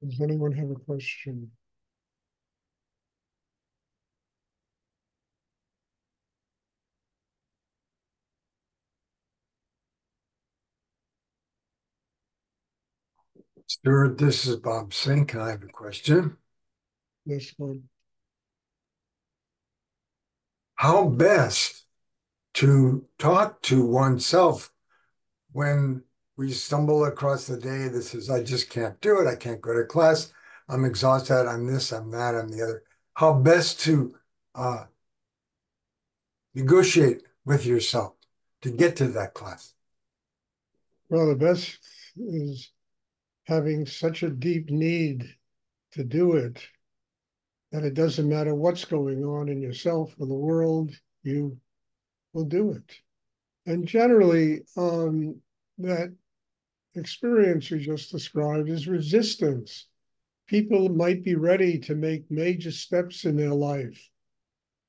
Does anyone have a question? Stuart, this is Bob Sink. I have a question. This one. How best to talk to oneself when we stumble across the day that says, I just can't do it. I can't go to class. I'm exhausted. I'm this, I'm that, I'm the other. How best to uh, negotiate with yourself to get to that class. Well, the best is having such a deep need to do it that it doesn't matter what's going on in yourself or the world, you will do it. And generally, that experience you just described is resistance. People might be ready to make major steps in their life.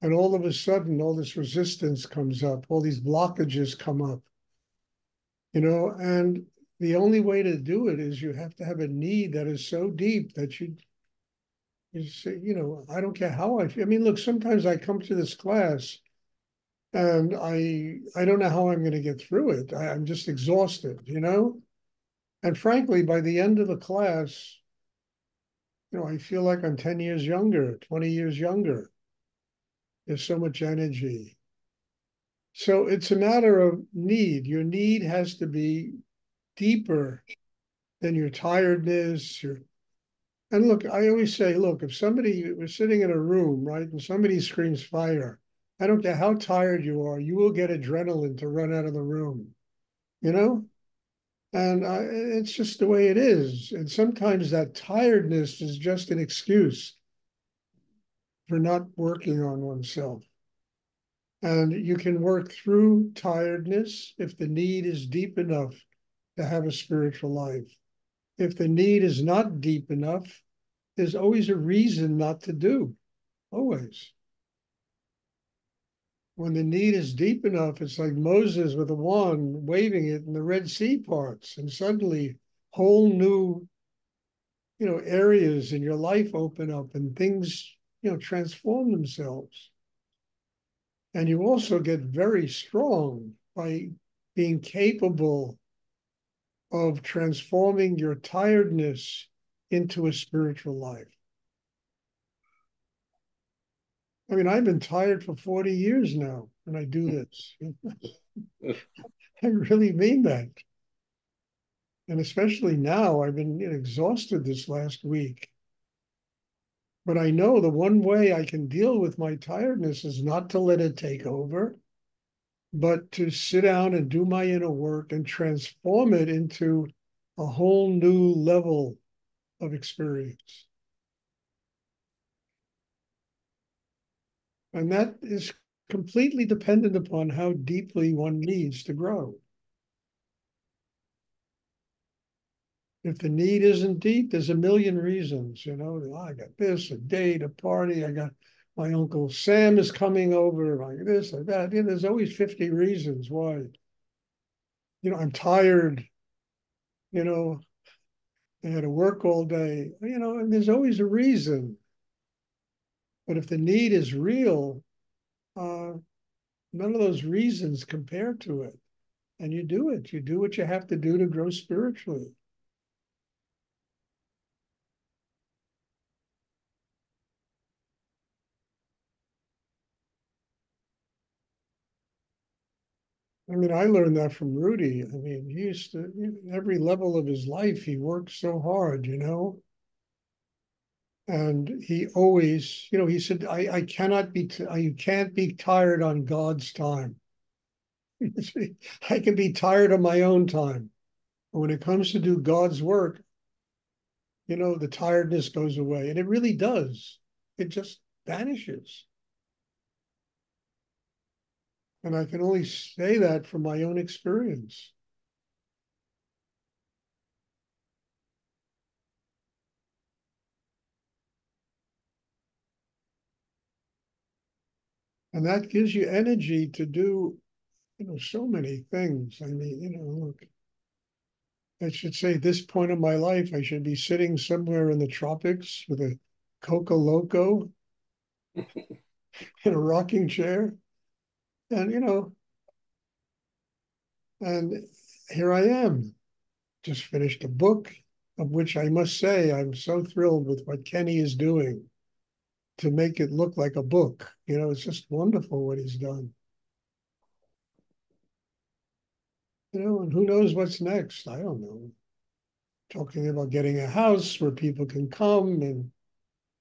And all of a sudden, all this resistance comes up, all these blockages come up, and the only way to do it is you have to have a need that is so deep that you say, I don't care how I feel. I mean, look, sometimes I come to this class and I don't know how I'm going to get through it. I'm just exhausted. And frankly, by the end of the class, I feel like I'm 10 years younger, 20 years younger. There's so much energy. So it's a matter of need. Your need has to be deeper than your tiredness. And look, I always say, look, if somebody was sitting in a room, right, and somebody screams fire, I don't care how tired you are, you will get adrenaline to run out of the room, you know? And it's just the way it is. And sometimes that tiredness is just an excuse for not working on oneself. And you can work through tiredness if the need is deep enough to have a spiritual life. If the need is not deep enough, there's always a reason not to do, always. When the need is deep enough, it's like Moses with a wand waving it and the Red Sea parts, and suddenly whole new, areas in your life open up and things, transform themselves. And you also get very strong by being capable of transforming your tiredness into a spiritual life. I mean, I've been tired for 40 years now, and I do this. I really mean that. And especially now, I've been exhausted this last week. But I know the one way I can deal with my tiredness is not to let it take over, but to sit down and do my inner work and transform it into a whole new level of experience. And that is completely dependent upon how deeply one needs to grow. If the need isn't deep, there's a million reasons, I got this, a date, a party, I got my Uncle Sam is coming over, like this, like that. There's always 50 reasons why. I'm tired, you know, I had to work all day, and there's always a reason. But if the need is real, uh, none of those reasons compare to it. And you do it. You do what you have to do to grow spiritually. I mean, I learned that from Rudy. I mean, he used to, every level of his life, he worked so hard. And he always, he said, I cannot be, you can't be tired on God's time. I can be tired on my own time. But when it comes to do God's work, the tiredness goes away. And it really does. It just vanishes. And I can only say that from my own experience. And that gives you energy to do, so many things. I mean, look, I should say, this point of my life, I should be sitting somewhere in the tropics with a Coca Loco in a rocking chair. And, and here I am, just finished a book of which I must say I'm so thrilled with what Kenny is doing to make it look like a book. It's just wonderful what he's done. And who knows what's next? I don't know. Talking about getting a house where people can come and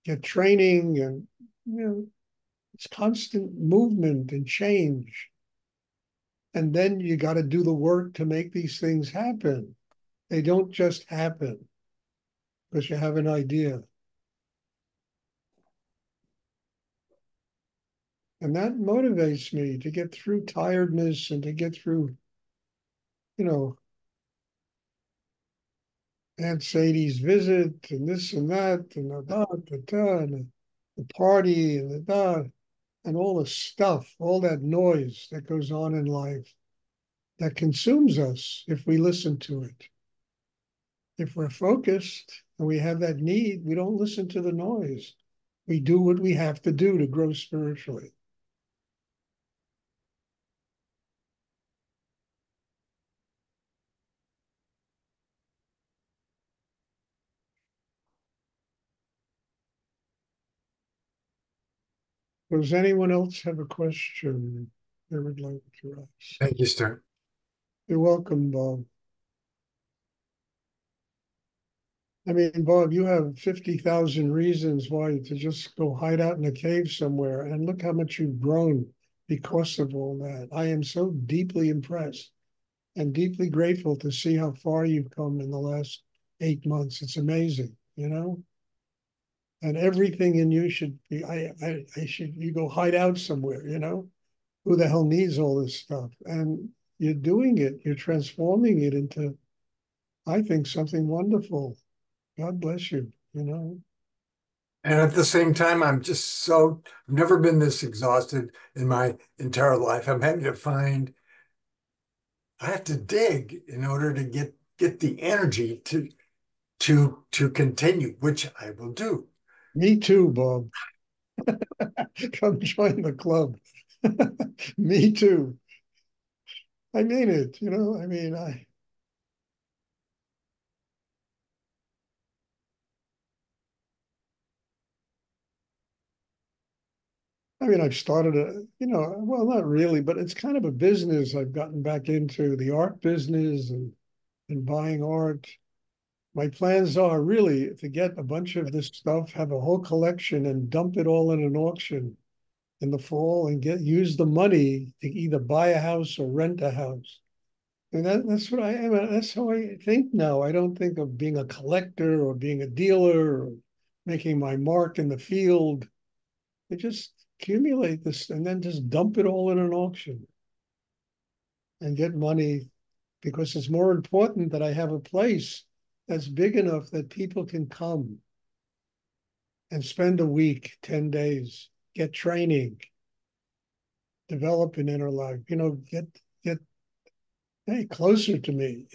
get training and, it's constant movement and change. And then you got to do the work to make these things happen. They don't just happen because you have an idea. And that motivates me to get through tiredness and to get through, you know, Aunt Sadie's visit and this and that and and the party and and all the stuff, all that noise that goes on in life that consumes us if we listen to it. If we're focused and we have that need, we don't listen to the noise. We do what we have to do to grow spiritually. Does anyone else have a question they would like to ask? Thank you, Stuart. You're welcome, Bob. I mean, Bob, you have 50,000 reasons why to just go hide out in a cave somewhere. And look how much you've grown because of all that. I am so deeply impressed and deeply grateful to see how far you've come in the last 8 months. It's amazing. And everything in you should be, I should, you go hide out somewhere. Who the hell needs all this stuff? And you're doing it, you're transforming it into, I think, something wonderful. God bless you. And at the same time, I've never been this exhausted in my entire life. I'm having to find, I have to dig in order to get the energy to continue, which I will do. Me too, Bob. Come join the club. Me too. I mean it. I mean, I've started well, not really, but it's kind of a business I've gotten back into, the art business and buying art. My plans are really to get a bunch of this stuff, have a whole collection, and dump it all in an auction in the fall and use the money to either buy a house or rent a house. And that's what I am. That's how I think now. I don't think of being a collector or being a dealer or making my mark in the field. I just accumulate this and then just dump it all in an auction and get money because it's more important that I have a place that's big enough that people can come and spend a week, 10 days, get training, develop an inner life, get hey, closer to me.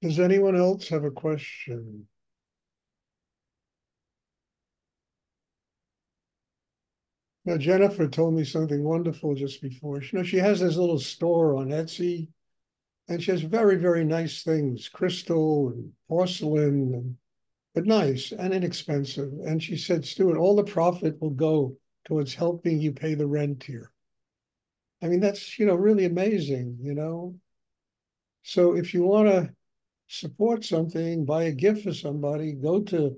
Does anyone else have a question? Now, Jennifer told me something wonderful just before. She has this little store on Etsy, and she has very, very nice things, crystal and porcelain, but nice and inexpensive. And she said, Stuart, all the profit will go towards helping you pay the rent here. I mean, that's, really amazing. So if you want to support something, buy a gift for somebody, go to,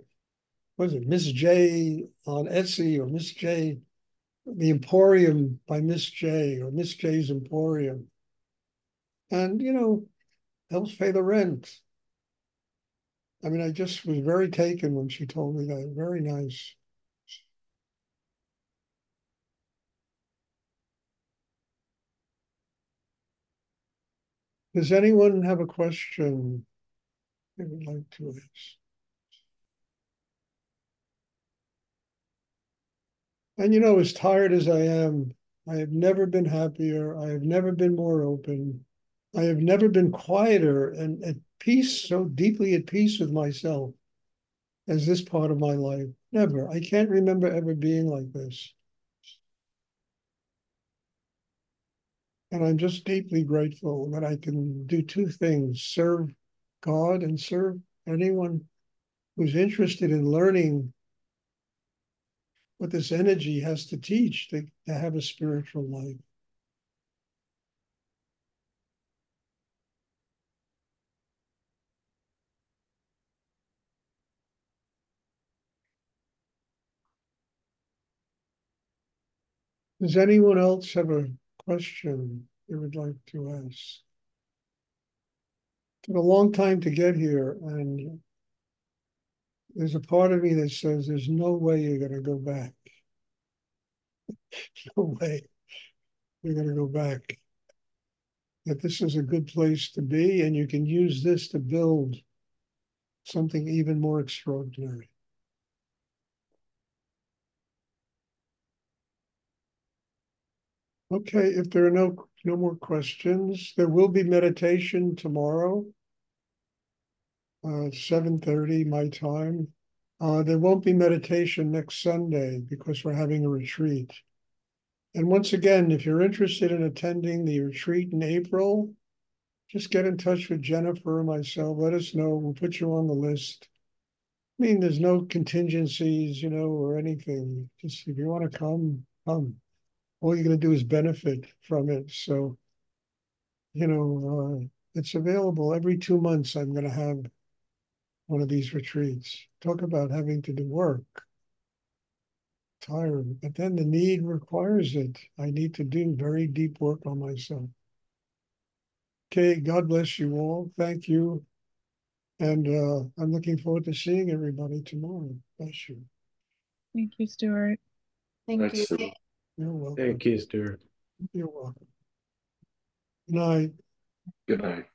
what is it, Miss J on Etsy or Miss J, the Emporium by Miss J or Miss J's Emporium. And, helps pay the rent. I mean, I just was very taken when she told me that. Very nice. Does anyone have a question they would like to ask? And as tired as I am, I have never been happier. I have never been more open. I have never been quieter and at peace, so deeply at peace with myself as this part of my life. Never. I can't remember ever being like this. And I'm just deeply grateful that I can do two things: serve God and serve anyone who's interested in learning what this energy has to teach to have a spiritual life. Does anyone else have a question they would like to ask? It took a long time to get here, and there's a part of me that says there's no way you're going to go back. No way you're going to go back. That this is a good place to be, and you can use this to build something even more extraordinary. Okay, if there are no more questions, there will be meditation tomorrow, 7:30 my time. There won't be meditation next Sunday because we're having a retreat. And once again, if you're interested in attending the retreat in April, just get in touch with Jennifer or myself. Let us know. We'll put you on the list. I mean, there's no contingencies, or anything. Just if you want to come, come. All you're going to do is benefit from it. So, it's available every 2 months. I'm going to have one of these retreats. Talk about having to do work, tired, but then the need requires it. I need to do very deep work on myself. Okay, God bless you all. Thank you. And I'm looking forward to seeing everybody tomorrow. Bless you. Thank you, Stuart. Thank you. You're welcome. Thank you, Stuart. You're welcome. Good night. Good night.